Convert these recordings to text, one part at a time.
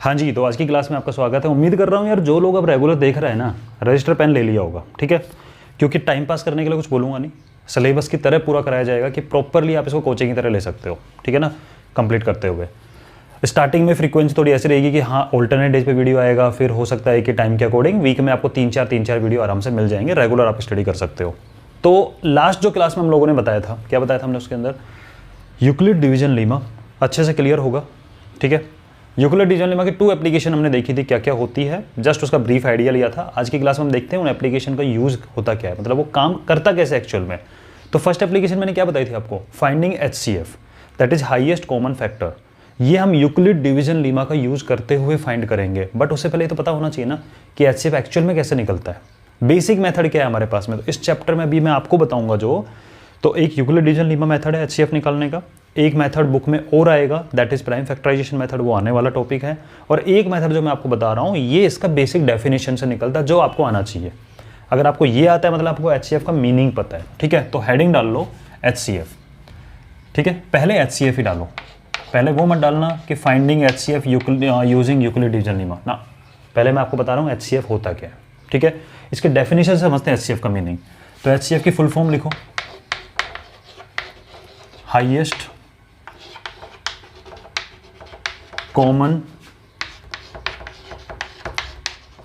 हाँ जी, तो आज की क्लास में आपका स्वागत है। उम्मीद कर रहा हूँ यार जो लोग अब रेगुलर देख रहे हैं ना, रजिस्टर पेन ले लिया होगा, ठीक है। क्योंकि टाइम पास करने के लिए कुछ बोलूँगा नहीं, सिलेबस की तरह पूरा कराया जाएगा कि प्रॉपरली आप इसको कोचिंग की तरह ले सकते हो, ठीक है ना, कंप्लीट करते हुए। स्टार्टिंग में फ्रीक्वेंसी थोड़ी ऐसी रहेगी कि हाँ ऑल्टरनेट डेज पे वीडियो आएगा, फिर हो सकता है कि टाइम के अकॉर्डिंग वीक में आपको तीन चार वीडियो आराम से मिल जाएंगे, रेगुलर आप स्टडी कर सकते हो। तो लास्ट जो क्लास में हम लोगों ने बताया था, क्या बताया था हमने उसके अंदर, यूक्लिड डिवीजन लीमा अच्छे से क्लियर होगा, ठीक है। यूक्लिड डिवीजन लीमा की 2 एप्लीकेशन हमने देखी थी, क्या क्या होती है, जस्ट उसका ब्रीफ आइडिया लिया था। आज की क्लास में हम देखते हैं उन एप्लीकेशन का यूज़ होता क्या है, मतलब वो काम करता कैसे एक्चुअल में। तो फर्स्ट एप्लीकेशन मैंने क्या बताई थी आपको, finding HCF, that is highest common factor. ये हम यूक्लिड डिवीजन लीमा का यूज़ करते हुए फाइंड करेंगे, बट उससे पहले तो पता होना चाहिए ना कि HCF एक्चुअल में कैसे निकलता है, बेसिक मेथड क्या है हमारे पास में। तो इस चैप्टर में भी मैं आपको बताऊंगा जो, तो एक यूक्लिड डिवीजन लीमा मेथड है HCF निकालने का, एक मेथड बुक में और आएगा that is prime factorization method, वो आने वाला टॉपिक है, और एक मेथड जो मैं आपको बता रहा हूँ ये इसका बेसिक डेफिनेशन से निकलता है जो आपको आना चाहिए। अगर आपको ये आता है मतलब आपको HCF का मीनिंग पता है, ठीक है। तो हेडिंग डाल लो HCF, ठीक है। पहले HCF ही डालो, पहले वो मत डालना कि finding HCF using Euclid division Lima ना, पहले मैं आपको बता रहा हूँ HCF होता क्या है, ठीक है। इसके डेफिनेशन से समझते हैं HCF का मीनिंग। तो HCF की फुल फॉर्म लिखो, highest common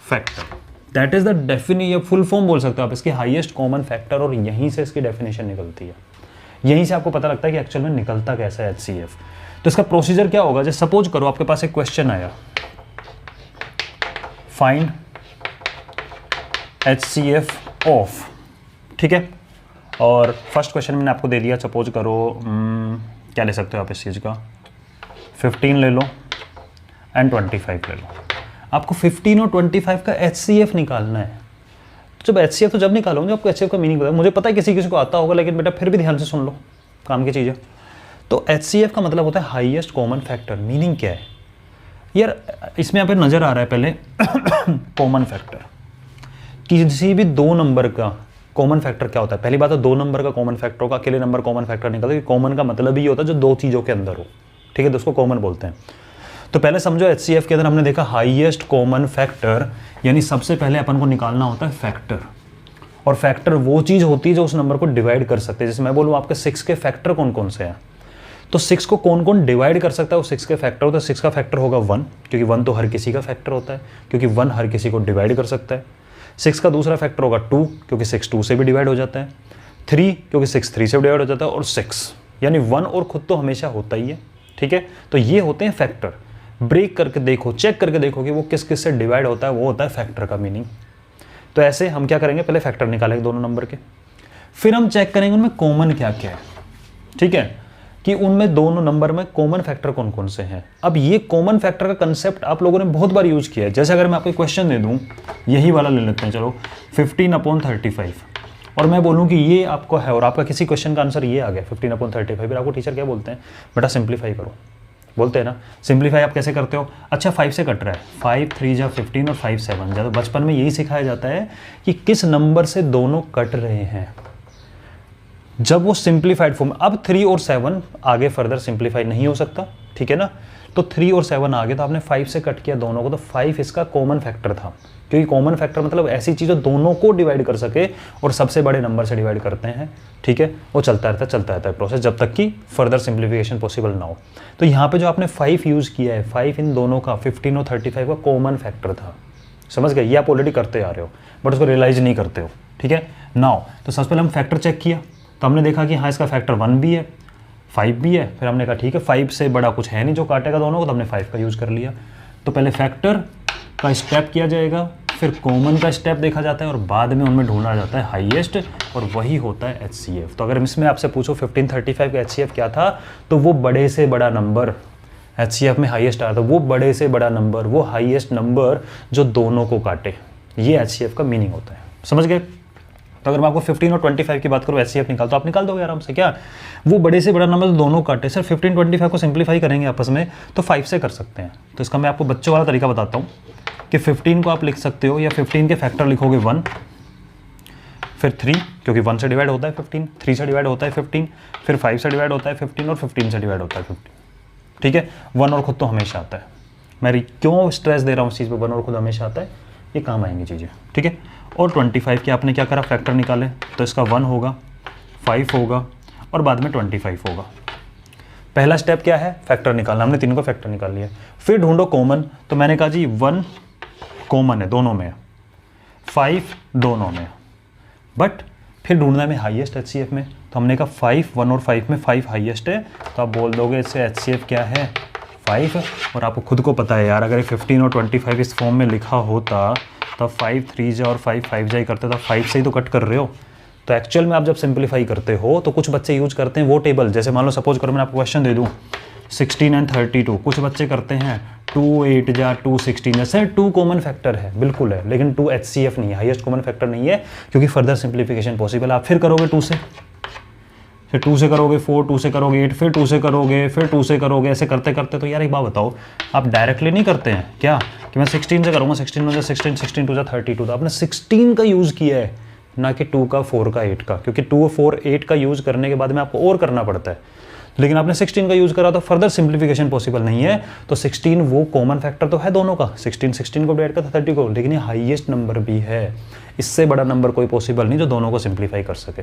factor, that is the definition, full form बोल सकते हो आप इसकी, हाईएस्ट कॉमन फैक्टर, और यहीं से इसकी डेफिनेशन निकलती है, यहीं से आपको पता लगता है कि एक्चुअल में निकलता कैसा है HCF। तो इसका प्रोसीजर क्या होगा, जैसे सपोज करो आपके पास एक क्वेश्चन आया, फाइंड HCF ऑफ, ठीक है। और फर्स्ट क्वेश्चन मैंने आपको दे दिया, सपोज करो क्या ले सकते हो आप इस चीज़ का, 15 ले लो एंड 25 ले लो। आपको 15 और 25 का HCF निकालना है। तो जब HCF तो जब निकालोगे आपको HCF का मीनिंग पता है, मुझे पता है किसी किसी को आता होगा, लेकिन बेटा फिर भी ध्यान से सुन लो, काम की चीज़ है। तो HCF का मतलब होता है हाईएस्ट कॉमन फैक्टर। मीनिंग क्या है यार, इसमें यहाँ पे नज़र आ रहा है पहले कॉमन फैक्टर, किसी भी 2 नंबर का कॉमन फैक्टर क्या होता है। पहली बात है 2 नंबर का कॉमन फैक्टर होगा, अकेले नंबर कॉमन फैक्टर निकलता है। कॉमन का मतलब ही होता है जो 2 चीज़ों के अंदर हो, ठीक है, तो उसको कॉमन बोलते हैं। तो पहले समझो HCF के अंदर हमने देखा हाईएस्ट कॉमन फैक्टर, यानी सबसे पहले अपन को निकालना होता है फैक्टर, और फैक्टर वो चीज़ होती है जो उस नंबर को डिवाइड कर सकते हैं। जैसे मैं बोलूँ आपके 6 के फैक्टर कौन कौन से हैं, तो 6 को कौन कौन डिवाइड कर सकता है, वो 6 के फैक्टर होता है। 6 का फैक्टर होगा 1, क्योंकि 1 तो हर किसी का फैक्टर होता है, क्योंकि 1 हर किसी को डिवाइड कर सकता है। 6 का दूसरा फैक्टर होगा 2, क्योंकि 6 2 से भी डिवाइड हो जाता है। 3, क्योंकि 6 3 से डिवाइड हो जाता है। और 6 यानी 1 और खुद तो हमेशा होता ही है, ठीक है। तो ये होते हैं फैक्टर। ब्रेक करके देखो, चेक करके देखो कि वो किस किस से डिवाइड होता है, वो होता है फैक्टर का मीनिंग। तो ऐसे हम क्या करेंगे, पहले फैक्टर निकालेंगे दोनों नंबर के, फिर हम चेक करेंगे उनमें कॉमन क्या क्या है, ठीक है, कि उनमें दोनों नंबर में कॉमन फैक्टर कौन कौन से हैं। अब ये कॉमन फैक्टर का कंसेप्ट आप लोगों ने बहुत बार यूज किया है। जैसे अगर मैं आपको क्वेश्चन दे दूं, यही वाला ले लेते हैं, चलो 15/35, और मैं बोलूं कि ये आपको है और आपका किसी क्वेश्चन का आंसर ये आ गया 15/35, फिर आपको टीचर क्या बोलते हैं, बेटा सिंप्लीफाई करो, बोलते हैं ना। सिंप्लीफाई आप कैसे करते हो, अच्छा 5 से कट रहा है, 5 3 जा 15 और 5 7 जा। तो बचपन में यही सिखाया जाता है कि किस नंबर से दोनों कट रहे हैं, जब वो सिंप्लीफाइड फॉर्म। अब 3 और 7 आगे फर्दर सिंप्लीफाई नहीं हो सकता, ठीक है ना। तो 3 और 7 आगे, तो आपने 5 से कट किया दोनों को, तो 5 इसका कॉमन फैक्टर था, क्योंकि कॉमन फैक्टर मतलब ऐसी चीज़ जो दोनों को डिवाइड कर सके और सबसे बड़े नंबर से डिवाइड करते हैं, ठीक है। वो चलता रहता है प्रोसेस जब तक कि फर्दर सिंप्लीफिकेशन पॉसिबल ना हो। तो यहाँ पे जो आपने 5 यूज़ किया है, 5 इन दोनों का 15 और 35 का कॉमन फैक्टर था, समझ गए। ये आप ऑलरेडी करते आ रहे हो बट उसको रियलाइज नहीं करते हो, ठीक है। नाउ तो सबसे पहले हम फैक्टर चेक किया, तो हमने देखा कि हाँ इसका फैक्टर 1 भी है, 5 भी है। फिर हमने कहा ठीक है 5 से बड़ा कुछ है नहीं जो काटेगा दोनों को, तो हमने 5 का यूज़ कर लिया। तो पहले फैक्टर का स्टेप किया जाएगा, फिर कॉमन का स्टेप देखा जाता है, और बाद में उनमें ढूंढा जाता है हाईएस्ट, और वही होता है HCF। तो अगर इसमें आपसे पूछो 15/35 का HCF क्या था, तो वो बड़े से बड़ा नंबर HCF में हाईएस्ट आया था, वो बड़े से बड़ा नंबर, वो हाईएस्ट नंबर जो दोनों को काटे, ये HCF का मीनिंग होता है, समझ गए। तो अगर मैं आपको 15 और 25 की बात करूँ HCF निकाल, तो आप निकाल दोगे आराम से, क्या वो बड़े से बड़ा नंबर दोनों काटे। सर 15-25 को सिंप्लीफाई करेंगे आपस में तो 5 से कर सकते हैं। तो इसका मैं आपको बच्चों वाला तरीका बताता हूँ कि 15 को आप लिख सकते हो, या 15 के फैक्टर लिखोगे 1, फिर 3, क्योंकि 1 से डिवाइड होता है 15, 3 से डिवाइड होता है 15, फिर 5 से डिवाइड होता है 15, और 15 से डिवाइड होता है 15, ठीक है। 1 और खुद तो हमेशा आता है, मैं क्यों स्ट्रेस दे रहा हूँ उस चीज़ पे, वन और खुद हमेशा आता है, ये काम आएंगी चीज़ें, ठीक है। और 25 के आपने क्या करा, फैक्टर निकाले, तो इसका 1 होगा, 5 होगा और बाद में 25 होगा। पहला स्टेप क्या है, फैक्टर निकालना, हमने तीनों का फैक्टर निकाल लिया। फिर ढूंढो कॉमन, तो मैंने कहा जी 1 कॉमन है, दोनों में, 5 दोनों में, बट फिर ढूंढना है हाईएस्ट HCF में, तो हमने कहा 5, 1 और 5 में 5 हाईएस्ट है, तो आप बोल दोगे इससे HCF क्या है, 5। और आपको खुद को पता है यार, अगर 15 और 25 इस फॉर्म में लिखा होता तब 5 3 जा और 5 5 जा ही करते, तो 5 से ही तो कट कर रहे हो। तो एक्चुअल में आप जब सिंप्लीफाई करते हो तो कुछ बच्चे यूज करते हैं वो टेबल, जैसे मान लो सपोज करो मैं आपको क्वेश्चन दे दूँ 16 एंड 32, कुछ बच्चे करते हैं 2 8 जा 2 16, जैसे 2 कॉमन फैक्टर है, बिल्कुल है, लेकिन 2 HCF नहीं है, हाईएस्ट कॉमन फैक्टर नहीं है, क्योंकि फर्दर सिंप्लीफिकेशन पॉसिबल। आप फिर करोगे 2 से, फिर 2 से करोगे 4, 2 से करोगे 8, फिर 2 से करोगे, फिर 2 से करोगे, ऐसे करते करते तो यार एक बात बताओ, आप डायरेक्टली नहीं करते हैं क्या कि मैं 16 से करूँगा, 16 में 16 16 2 जा 32, तो आपने 16 का यूज़ किया है, ना कि 2 का 4 का 8 का, क्योंकि 2 4 8 का यूज़ करने के बाद में आपको और करना पड़ता है, लेकिन आपने 16 का यूज़ करा तो फर्दर सिंप्लीफिकेशन पॉसिबल नहीं है। तो 16 वो कॉमन फैक्टर तो है दोनों का, 16 को डिवाइड करता 30 को, लेकिन ये हाईएस्ट नंबर भी है, इससे बड़ा नंबर कोई पॉसिबल नहीं जो दोनों को सिंप्लीफाई कर सके।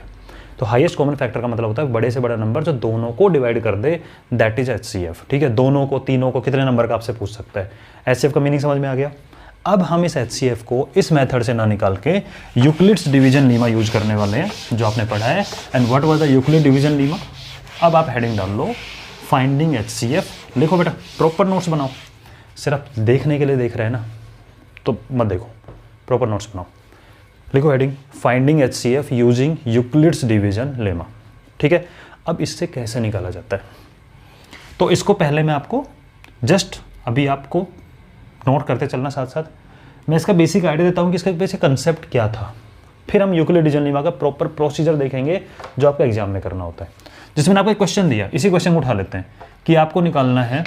तो हाईएस्ट कॉमन फैक्टर का मतलब होता है बड़े से बड़ा नंबर जो दोनों को डिवाइड कर दे, दैट इज HCF, ठीक है। दोनों को, तीनों को, कितने नंबर का आपसे पूछ सकता है। HCF का मीनिंग समझ में आ गया। अब हम इस HCF को इस मेथड से ना निकाल के यूक्लिड्स डिवीजन लीमा यूज करने वाले हैं, जो आपने पढ़ा है। And what was the Euclid division Lima. अब आप हेडिंग डाल लो, फाइंडिंग HCF, लिखो बेटा, प्रॉपर नोट्स बनाओ, सिर्फ देखने के लिए देख रहे हैं ना तो मत देखो, प्रॉपर नोट्स बनाओ। लिखो heading, finding HCF using Euclid's division lemma, ठीक है। अब इससे कैसे निकाला जाता है, तो इसको पहले मैं आपको जस्ट अभी आपको नोट करते चलना साथ साथ, मैं इसका बेसिक आइडिया देता हूँ कि इसका बेसिक कंसेप्ट क्या था, फिर हम यूक्लिड डिवीजन लेमा का प्रॉपर प्रोसीजर देखेंगे जो आपको एग्जाम में करना होता है। जिसमें आपको एक क्वेश्चन दिया, इसी क्वेश्चन को उठा लेते हैं कि आपको निकालना है,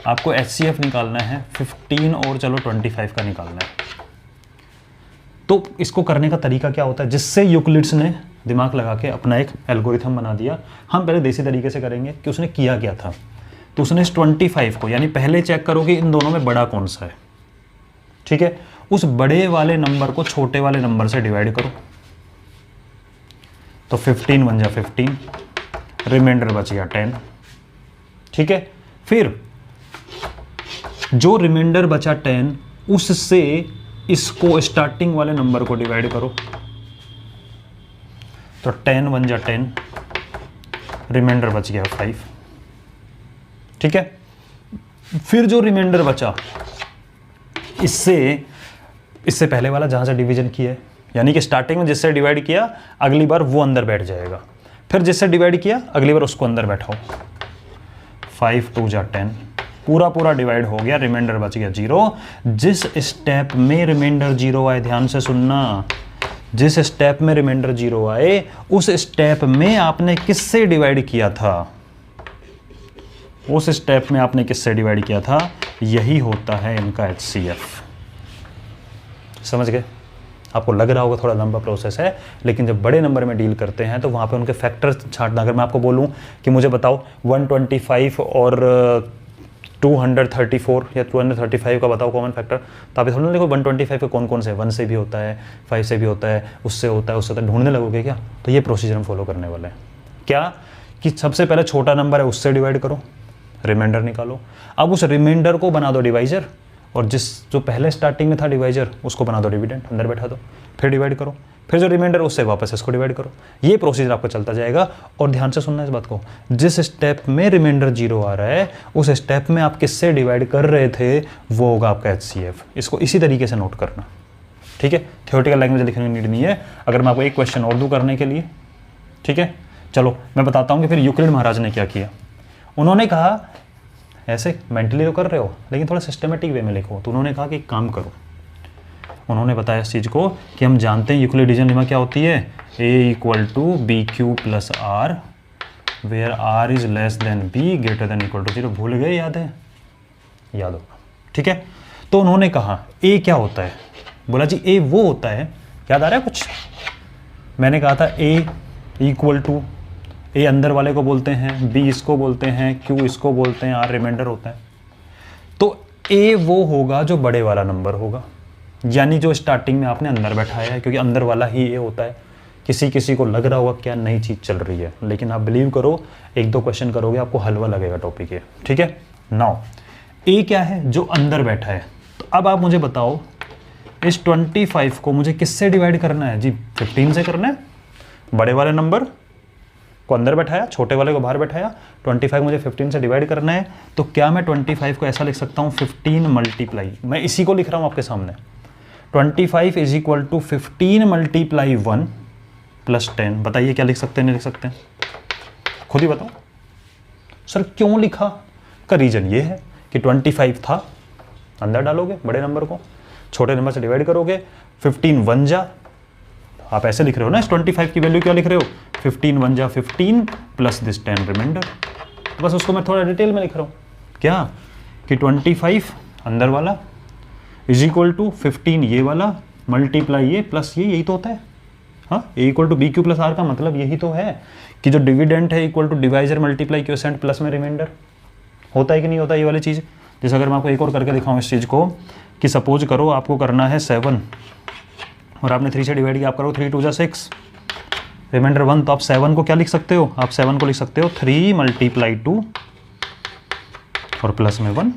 आपको HCF निकालना है 15 और चलो 25 का निकालना है। तो इसको करने का तरीका क्या होता है, जिससे यूक्लिड्स ने दिमाग लगा के अपना एक एल्गोरिथम बना दिया। हम पहले देसी तरीके से करेंगे कि उसने किया क्या था। तो उसने इस 25 को, यानी पहले चेक करो कि इन दोनों में बड़ा कौन सा है, ठीक है। उस बड़े वाले नंबर को छोटे वाले नंबर से डिवाइड करो, तो 15 1 जा 15, रिमाइंडर बच गया 10, ठीक है। फिर जो रिमाइंडर बचा 10, उससे इसको स्टार्टिंग वाले नंबर को डिवाइड करो, तो 10 1 जा 10, रिमाइंडर बच गया 5, ठीक है। फिर जो रिमाइंडर बचा, इससे पहले वाला जहां से डिवीजन किया है, यानी कि स्टार्टिंग में जिससे डिवाइड किया अगली बार वो अंदर बैठ जाएगा, फिर जिससे डिवाइड किया अगली बार उसको अंदर बैठाओ, 5 2 जा 10, पूरा डिवाइड हो गया, रिमाइंडर बच गया 0। जिस स्टेप में रिमाइंडर 0 आए, ध्यान से सुनना, जिस स्टेप में रिमाइंडर 0 आए उस स्टेप में आपने किससे डिवाइड किया था, उस स्टेप में आपने किससे डिवाइड किया था, यही होता है इनका HCF। समझ गए। आपको लग रहा होगा थोड़ा लंबा प्रोसेस है, लेकिन जब बड़े नंबर में डील करते हैं तो वहाँ पे उनके फैक्टर छांटना। अगर मैं आपको बोलूँ कि मुझे बताओ 125 और 234 या 235 का बताओ कॉमन फैक्टर, तो आप थोड़ा देखो 125 के कौन कौन से, 1 से भी होता है, 5 से भी होता है, उससे होता है, ढूंढने लगोगे क्या। तो ये प्रोसीजर हम फॉलो करने वाले हैं। क्या कि सबसे पहले छोटा नंबर है उससे डिवाइड करो, रिमाइंडर निकालो, अब उस रिमाइंडर को बना दो डिवाइजर, और जो पहले स्टार्टिंग में था डिवाइजर उसको बना दो डिविडेंड, अंदर बैठा दो, फिर डिवाइड करो, फिर जो रिमाइंडर उससे वापस इसको डिवाइड करो। ये प्रोसीजर आपका चलता जाएगा। और ध्यान से सुनना इस बात को, जिस स्टेप में रिमाइंडर 0 आ रहा है उस स्टेप में आप किससे डिवाइड कर रहे थे वो होगा आपका HCF। इसको इसी तरीके से नोट करना, ठीक है। थ्योरेटिकल लैंग्वेज लिखने की नीड नहीं है। अगर मैं आपको एक क्वेश्चन और दूँ करने के लिए, ठीक है, चलो मैं बताता हूँ कि फिर यूक्लिड महाराज ने क्या किया। उन्होंने कहा, ऐसे मेंटली तो कर रहे हो लेकिन थोड़ा सिस्टमेटिक वे में लिखो, तो उन्होंने कहा कि काम करो। उन्होंने बताया इस चीज़ को कि हम जानते हैं यूक्लिड डिवीजन लेमा क्या होती है, A = BQ + R where R is less than B greater than equal to 0। भूल गए, याद है, याद होगा, ठीक है। तो उन्होंने कहा A क्या होता है, बोला जी A वो होता है, याद आ रहा है कुछ, मैंने कहा था A = A अंदर वाले को बोलते हैं, B इसको बोलते हैं, Q इसको बोलते हैं, R रिमाइंडर होता है। तो ए वो होगा जो बड़े वाला नंबर होगा, यानी जो स्टार्टिंग में आपने अंदर बैठाया है, क्योंकि अंदर वाला ही ए होता है। किसी किसी को लग रहा होगा क्या नई चीज़ चल रही है, लेकिन आप बिलीव करो, एक दो क्वेश्चन करोगे आपको हलवा लगेगा टॉपिक ये, ठीक है। नाउ ए क्या है, जो अंदर बैठा है। तो अब आप मुझे बताओ इस 25 को मुझे किससे डिवाइड करना है जी? 15 से करना है। बड़े वाले नंबर को अंदर बैठाया, छोटे वाले को बाहर बैठाया, 25 मुझे 15 से डिवाइड करना है। तो क्या मैं 25 को ऐसा लिख सकता हूँ 15 मल्टीप्लाई, मैं इसी को लिख रहा हूँ आपके सामने, 25 is equal to 15 multiply 1 plus 10। बताइए क्या लिख सकते हैं, नहीं लिख सकते हैं? खुद ही बताओ। सर क्यों लिखा, का रीजन ये है कि 25 था, अंदर डालोगे बड़े नंबर को, छोटे नंबर से डिवाइड करोगे, 15 1 जा, आप ऐसे लिख रहे हो ना, इस 25 की वैल्यू क्या लिख रहे हो, 15 1 जा 15 प्लस दिस 10 रिमाइंडर। बस उसको मैं थोड़ा डिटेल में लिख रहा हूँ, क्या कि 25 अंदर वाला इज इक्वल टू 15 ये वाला मल्टीप्लाई ये प्लस ये, यही तो होता है। हाँ, A equal to B Q plus R का मतलब यही तो है कि जो डिविडेंट है equal to divisor multiply quotient plus में रिमाइंडर। होता है कि नहीं होता ये वाली चीज़? जैसे अगर मैं आपको एक और करके दिखाऊं इस चीज़ को, कि सपोज करो आपको करना है 7 और आपने 3 से डिवाइड किया, आप करो 3 2 जा 6 रिमाइंडर 1, तो आप 7 को क्या लिख सकते हो, आप 7 को लिख सकते हो 3 मल्टीप्लाई 2 और प्लस में 1।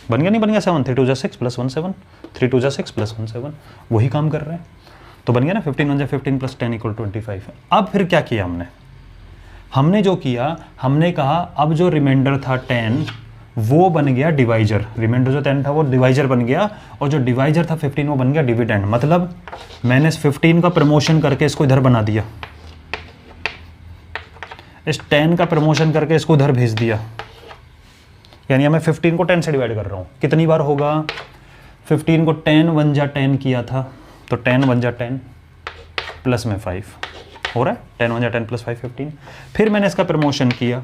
बन गया नहीं बन गया 7, 3 2 जा 6 प्लस 1 7, 3 2 जा 6 प्लस 1 7, वही काम कर रहे हैं। तो बन गया ना 15 1 जा 15 प्लस 10 इक्वल 25। अब फिर क्या किया हमने जो किया, हमने कहा अब जो रिमाइंडर था 10 वो बन गया डिवाइजर, रिमाइंडर जो 10 था वो डिवाइजर बन गया, और जो डिवाइजर था 15 वो बन गया डिविडेंड। मतलब मैंने इस 15 का प्रमोशन करके इसको इधर बना दिया, इस 10 का प्रमोशन करके इसको इधर भेज दिया, यानी मैं 15 को 10 से डिवाइड कर रहा हूँ। कितनी बार होगा, 15 को 10 1 जा 10 किया था, तो 10 1 जा 10 प्लस में 5 हो रहा है, 10 1 जा 10 प्लस 5 15। फिर मैंने इसका प्रमोशन किया,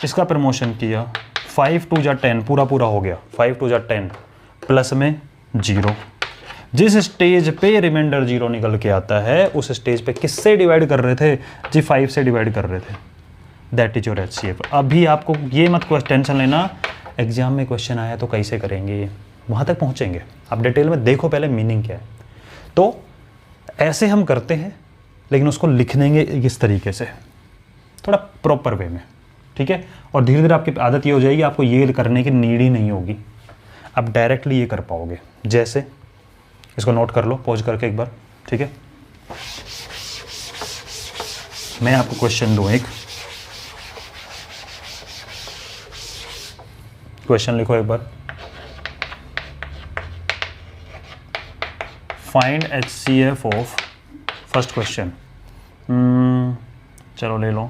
इसका प्रमोशन किया, 5 2 जा 10 पूरा पूरा हो गया, 5 2 जा 10 प्लस में 0। जिस स्टेज पे रिमाइंडर 0 निकल के आता है उस स्टेज पे किससे डिवाइड कर रहे थे जी? 5 से डिवाइड कर रहे थे। That is your HCF। अभी आपको ये मत टेंशन लेना, एग्जाम में क्वेश्चन आया तो कैसे करेंगे, वहाँ तक पहुँचेंगे। आप डिटेल में देखो पहले मीनिंग क्या है। तो ऐसे हम करते हैं, लेकिन उसको लिखनेंगे इस तरीके से, थोड़ा प्रॉपर वे में, ठीक है। और धीरे धीरे आपकी आदत ये हो जाएगी, आपको ये करने की नीड ही नहीं होगी, आप डायरेक्टली ये कर पाओगे। जैसे इसको नोट कर लो पॉज करके एक बार, ठीक है। मैं आपको क्वेश्चन दूं, एक क्वेश्चन लिखो एक बार, find HCF of, first question, चलो ले लो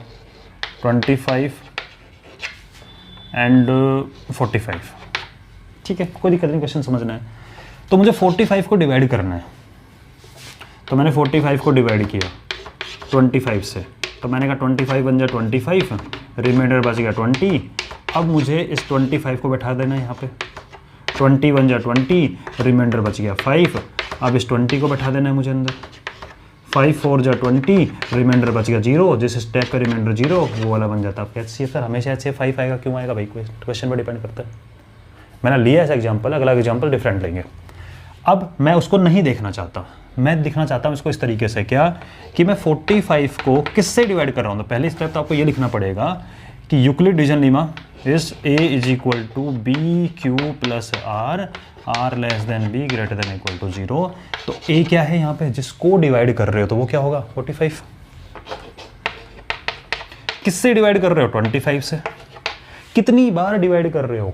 25 एंड 45, ठीक है, कोई दिक्कत नहीं, क्वेश्चन समझना है। तो मुझे 45 को डिवाइड करना है, तो मैंने 45 को डिवाइड किया 25 से, तो मैंने कहा 25 बन जाए 25, रिमाइंडर बच गया 20। अब मुझे इस 25 को बैठा देना है यहाँ पे, 20 बन जाए 20, रिमाइंडर बच गया 5। अब इस 20 को बैठा देना है मुझे अंदर, 5 4 जा 20, रिमाइंडर बच गया 0, जिस स्टेप पे रिमाइंडर 0 वो वाला बन जाता है आपका HCF। सर हमेशा HCF 5 आएगा, क्यों आएगा भाई? क्वेश्चन पर डिपेंड करता है। मैंने लिया ऐसा एग्जाम्पल, अगला एग्जाम्पल डिफरेंट लेंगे। अब मैं उसको नहीं देखना चाहता, मैं दिखना चाहता हूँ इसको इस तरीके से, क्या कि मैं 45 को किससे डिवाइड कर रहा हूँ। तो पहली स्टेप तो आपको ये लिखना पड़ेगा कि Euclid division lemma is A is equal to B Q plus R, R less than B greater than equal to 0। तो A क्या है यहाँ पे, जिसको डिवाइड कर रहे हो, तो वो क्या होगा 45। किससे डिवाइड कर रहे हो? 25 से। कितनी बार डिवाइड कर रहे हो?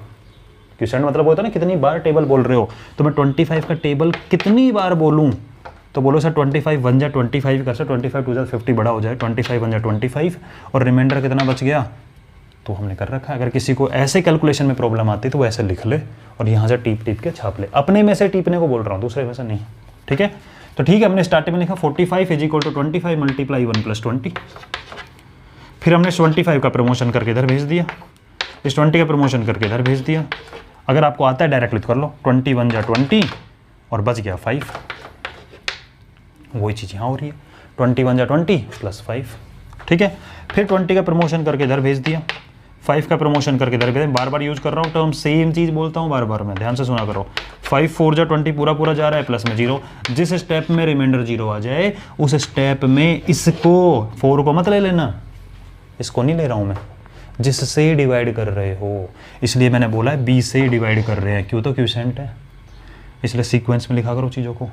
क्वेश्चन मतलब होता है ना कितनी बार टेबल बोल रहे हो, तो मैं 25 का टेबल कितनी बार बोलूं, तो बोलो सर 25 1 जा 25 कर, सर 25 2 जा 50 बड़ा हो जाए, 25 1 जा 25 और रिमाइंडर कितना बच गया, तो हमने कर रखा है। अगर किसी को ऐसे कैलकुलेशन में प्रॉब्लम आती है तो वो ऐसे लिख ले और यहाँ से टीप टीप के छाप ले, अपने में से टीपने को बोल रहा हूँ, दूसरे में से नहीं, ठीक है। तो ठीक है, हमने स्टार्टिंग में लिखा 45 इज इक्वल टू 25 मल्टीप्लाई 1 प्लस 20। फिर हमने 25 का प्रमोशन करके इधर भेज दिया, इस 20 का प्रमोशन करके इधर भेज दिया। अगर आपको आता है डायरेक्टली कर लो, 21 जा 20 और बच गया 5, वही चीज़ यहाँ हो रही है, 21 जा 20 प्लस 5, ठीक है। फिर 20 का प्रमोशन करके इधर भेज दिया, 5 का प्रमोशन करके इधर भेजें। बार बार यूज कर रहा हूँ टर्म, सेम चीज़ बोलता हूँ बार बार मैं, ध्यान से सुना करो। 5 4 जा 20 पूरा पूरा जा रहा है, प्लस में 0। जिस स्टेप में रिमाइंडर 0 आ जाए उस स्टेप में इसको 4 को मत ले लेना, इसको नहीं ले रहा हूँ मैं, जिससे डिवाइड कर रहे हो, इसलिए मैंने बोला है b से डिवाइड कर रहे हैं, क्यों तो क्यूसेंट है, इसलिए सीक्वेंस में लिखा करो चीज़ों को।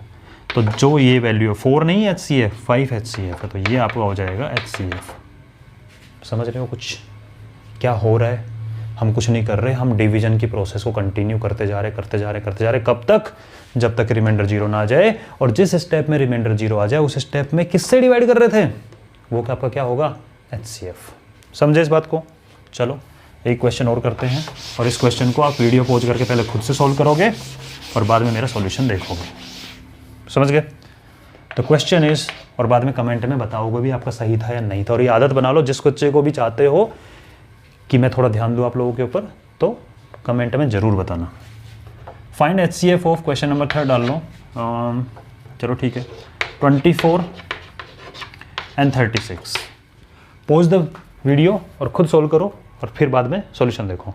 तो जो ये वैल्यू है 4 नहीं HCF 5 HCF है, तो ये आपका हो जाएगा HCF। समझ रहे हो कुछ क्या हो रहा है? हम कुछ नहीं कर रहे, हम डिवीजन की प्रोसेस को कंटिन्यू करते जा रहे, कब तक? जब तक रिमाइंडर 0 ना आ जाए, और जिस स्टेप में रिमाइंडर 0 आ जाए उस स्टेप में किससे डिवाइड कर रहे थे, वो आपका क्या होगा, HCF। समझे इस बात को? चलो एक क्वेश्चन और करते हैं, और इस क्वेश्चन को आप वीडियो पॉज करके पहले खुद से सॉल्व करोगे और बाद में मेरा सॉल्यूशन देखोगे। समझ गए? तो क्वेश्चन इज, और बाद में कमेंट में बताओगे भी आपका सही था या नहीं था। और ये आदत बना लो, जिस बच्चे को भी चाहते हो कि मैं थोड़ा ध्यान दूँ आप लोगों के ऊपर, तो कमेंट में ज़रूर बताना। Find HCF of question number 3 डाल लो। चलो ठीक है, 24 एंड 36। पॉज द वीडियो और खुद सोल्व करो, और फिर बाद में सॉल्यूशन देखो।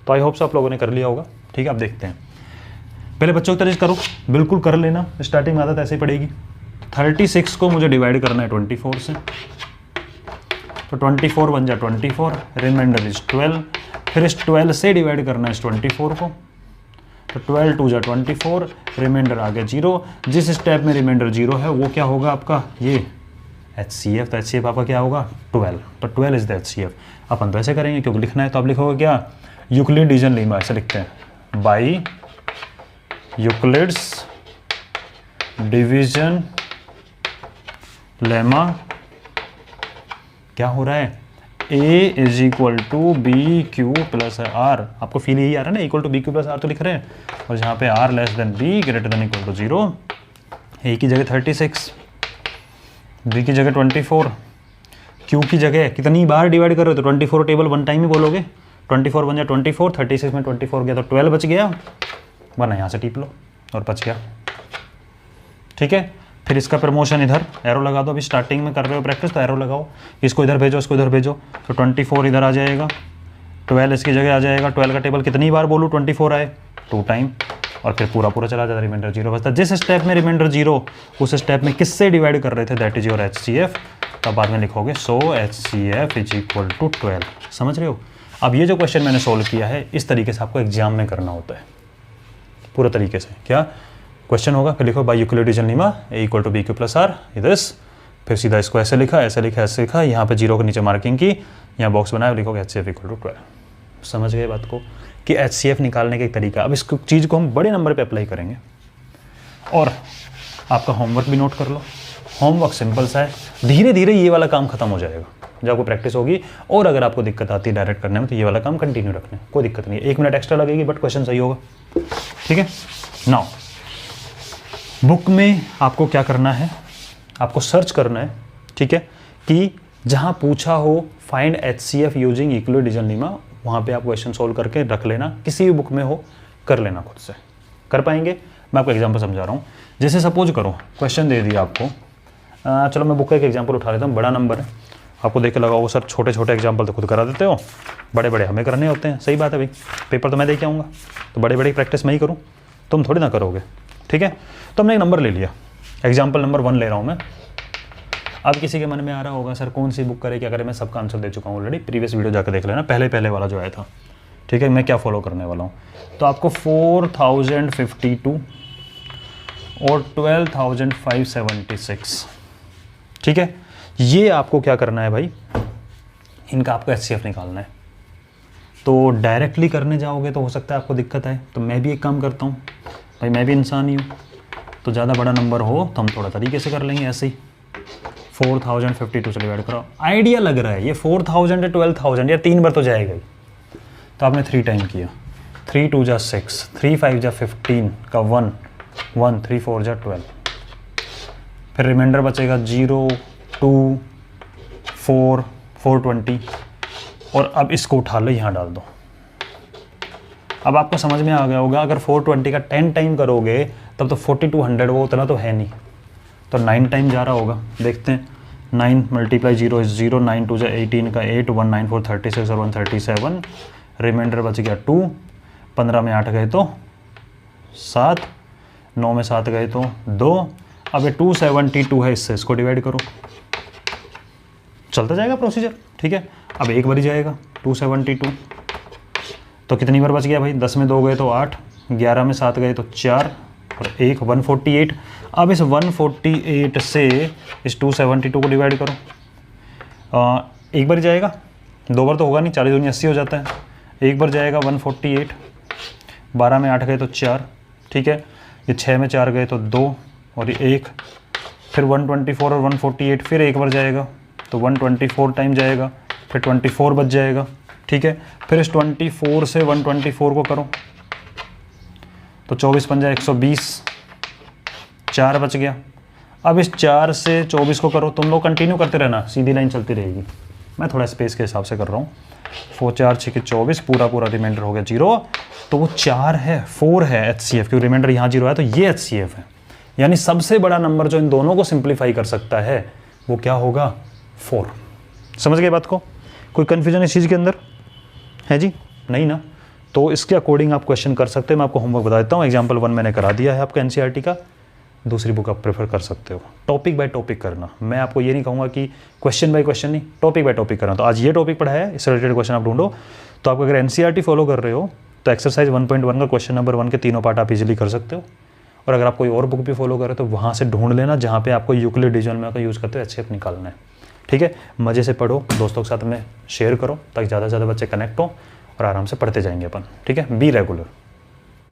तो आई होप से आप लोगों ने कर लिया होगा। ठीक है, अब देखते हैं। पहले बच्चों की तरह करो, बिल्कुल कर लेना, स्टार्टिंग में आदत ऐसे ही पड़ेगी। 36 को मुझे डिवाइड करना है 24 से, तो 24 बन जा 24, रिमाइंडर इज 12, फिर इस 12 से डिवाइड करना है इस 24 को, तो 12 2 जा 24, रिमाइंडर आ गया 0। जिस स्टेप में रिमाइंडर 0 है वो क्या होगा आपका, ये HCF। तो HCF आपका क्या होगा, 12। तो 12 इज द HCF। अपन तो ऐसे करेंगे क्योंकि लिखना है, तो आप लिखोगे क्या, यूक्लिड डिवीजन लेमा, ऐसे लिखते हैं, बाई यूक्लिड्स डिवीजन लेमा। क्या हो रहा है, A is equal to B Q plus R. आपको फील यही आ रहा है ना, equal to B Q plus R तो लिख रहे हैं, और जहाँ पे R less than B greater than equal to 0। A की जगह 36, बी की जगह 24, क्यू की जगह कितनी बार डिवाइड कर रहे हो, तो 24 टेबल वन टाइम ही बोलोगे। 24 बन जाए 24, 36 में 24 गया तो 12 बच गया, वरना यहाँ से टीप लो और बच गया। ठीक है, फिर इसका प्रमोशन इधर एरो लगा दो। अभी स्टार्टिंग में कर रहे हो प्रैक्टिस तो एरो लगाओ, इसको इधर भेजो, इसको इधर भेजो, तो 24 इधर आ जाएगा, 12 इसकी जगह आ जाएगा। 12 का टेबल कितनी बार बोलूँ, 24 आए 2 टाइम, और फिर पूरा पूरा चला जाता है, रिमाइंडर 0 बचता। जिस स्टेप में रिमाइंडर 0 उस स्टेप में किससे डिवाइड कर रहे थे, दैट इज योर HCF। तब बाद में लिखोगे सो HCF इज इक्वल टू 12। समझ रहे हो? अब ये जो क्वेश्चन मैंने सोल्व किया है, इस तरीके से आपको एग्जाम में करना होता है पूरा तरीके से। क्या क्वेश्चन होगा, फिर लिखो by Euclid division lemma A equal to B Q plus R, this, फिर सीधा इसको ऐसे लिखा, ऐसे लिखा, ऐसे लिखा, यहाँ पे 0 के नीचे मार्किंग की, यहाँ बॉक्स बनाया, लिखोगे HCF इक्वल टू 12। समझ गए बात को कि HCF निकालने का एक तरीका। अब इस चीज़ को हम बड़े नंबर पे अप्लाई करेंगे, और आपका होमवर्क भी नोट कर लो। होमवर्क सिंपल सा है, धीरे धीरे ये वाला काम खत्म हो जाएगा जब आपको प्रैक्टिस होगी। और अगर आपको दिक्कत आती है डायरेक्ट करने में, तो ये वाला काम कंटिन्यू रखना है, कोई दिक्कत नहीं है। 1 मिनट एक्स्ट्रा लगेगी बट क्वेश्चन सही होगा। ठीक है, नाउ बुक में आपको क्या करना है, आपको सर्च करना है, ठीक है, कि जहाँ पूछा हो find HCF using Euclid division lemma, वहाँ पे आप क्वेश्चन सोल्व करके रख लेना, किसी भी बुक में हो कर लेना, खुद से कर पाएंगे। मैं आपको एग्जांपल समझा रहा हूँ। जैसे सपोज करो क्वेश्चन दे दिया आपको, चलो मैं बुक का एक एग्जांपल उठा लेता हूँ, बड़ा नंबर है, आपको देख के लगा वो सर छोटे छोटे एग्जांपल तो खुद करा देते हो, बड़े बड़े हमें करने होते हैं। सही बात है भाई, पेपर तो मैं दे के आऊँगा, तो बड़े बड़े प्रैक्टिस मैं ही करूँ, तुम थोड़ी ना करोगे। ठीक है, तो हमने एक नंबर ले लिया, एग्जाम्पल नंबर 1 ले रहा हूँ मैं। अब किसी के मन में आ रहा होगा सर कौन सी बुक करे, क्या करे, मैं सबका आंसर दे चुका हूँ ऑलरेडी, प्रीवियस वीडियो जाकर देख लेना, पहले वाला जो आया था। ठीक है, मैं क्या फॉलो करने वाला हूँ, तो आपको 4052 और 12576, ठीक है, ये आपको क्या करना है भाई, इनका आपको HCF निकालना है। तो डायरेक्टली करने जाओगे तो हो सकता है आपको दिक्कत आए, तो मैं भी एक काम करता हूँ भाई, मैं भी इंसान ही हूँ, तो ज़्यादा बड़ा नंबर हो तो हम थोड़ा तरीके से कर लेंगे ऐसे ही। 4052 से डिवाइड करो, आइडिया लग रहा है ये 4000 या 12000 या 3 बार तो जाएगा ही, तो आपने 3 टाइम किया, 3 2 जा 6, 3 5 जा 15 का 1 1, 3 4 जा 12, फिर रिमाइंडर बचेगा 0 2 4 420, और अब इसको उठा लो यहाँ डाल दो। अब आपको समझ में आ गया होगा, अगर 420 का 10 टाइम करोगे तब तो 4200, वो उतना तो है नहीं, तो 9 टाइम जा रहा होगा। देखते हैं 9 मल्टीप्लाई 0 इज 0, 9 2 18 का 8, 1 9 4 36 और 137, रिमाइंडर बच गया 2, 15 में 8 गए तो 7, 9 में 7 गए तो 2। अब ये 272 है, इसको डिवाइड करो, चलता जाएगा प्रोसीजर, ठीक है। अब एक बार ही जाएगा 272, तो कितनी बार बच गया भाई, 10 में 2 गए तो 8, 11 में 7 गए तो 4 और 1 148। अब इस 148 से इस 272 को डिवाइड करो, एक बार जाएगा, 2 बार तो होगा नहीं, 40 दूनी 80 हो जाता है। एक बार जाएगा 148, 12 में 8 गए तो 4, ठीक है। ये 6 में 4 गए तो 2 और ये 1, फिर 124 और 148 फिर एक बार जाएगा, तो 124 टाइम जाएगा, फिर 24 बच जाएगा, ठीक है। फिर इस 24 से 124 को करो, तो 24 पंजा 120, 4 बच गया। अब इस 4 से 24 को करो, तुम लोग कंटिन्यू करते रहना, सीधी लाइन चलती रहेगी, मैं थोड़ा स्पेस के हिसाब से कर रहा हूँ। 4 4 6 24, पूरा रिमाइंडर हो गया 0, तो वो 4 है, 4 है HCF, क्योंकि रिमाइंडर यहाँ 0 है तो ये HCF है। यानी सबसे बड़ा नंबर जो इन दोनों को सिंप्लीफाई कर सकता है वो क्या होगा, 4। समझ गए बात को? कोई कन्फ्यूजन इस चीज़ के अंदर है जी? नहीं ना? तो इसके अकॉर्डिंग आप क्वेश्चन कर सकते हो। मैं आपको होमवर्क बता देता हूँ, एग्जाम्पल 1 मैंने करा दिया है आपका NCERT का, दूसरी बुक आप प्रेफर कर सकते हो। टॉपिक बाय टॉपिक करना, मैं आपको ये नहीं कहूँगा कि क्वेश्चन बाय क्वेश्चन नहीं, टॉपिक बाय टॉपिक करना। तो आज ये टॉपिक पढ़ा है, इससे रिलेटेड क्वेश्चन आप ढूंढो। तो आप अगर NCERT फॉलो कर रहे हो तो एक्सरसाइज 1.1 का क्वेश्चन नंबर 1 के तीनों पार्ट आप इजीली कर सकते हो। और अगर आप कोई और बुक भी फॉलो करें तो वहाँ से ढूंढ लेना जहाँ पे आपको यूक्लिड डिवीजन में का यूज़ करते हुए HCF निकालना है, ठीक है। मज़े से पढ़ो, दोस्तों के साथ में शेयर करो ताकि ज़्यादा से ज़्यादा बच्चे कनेक्ट हो और आराम से पढ़ते जाएंगे अपन, ठीक है। Be regular.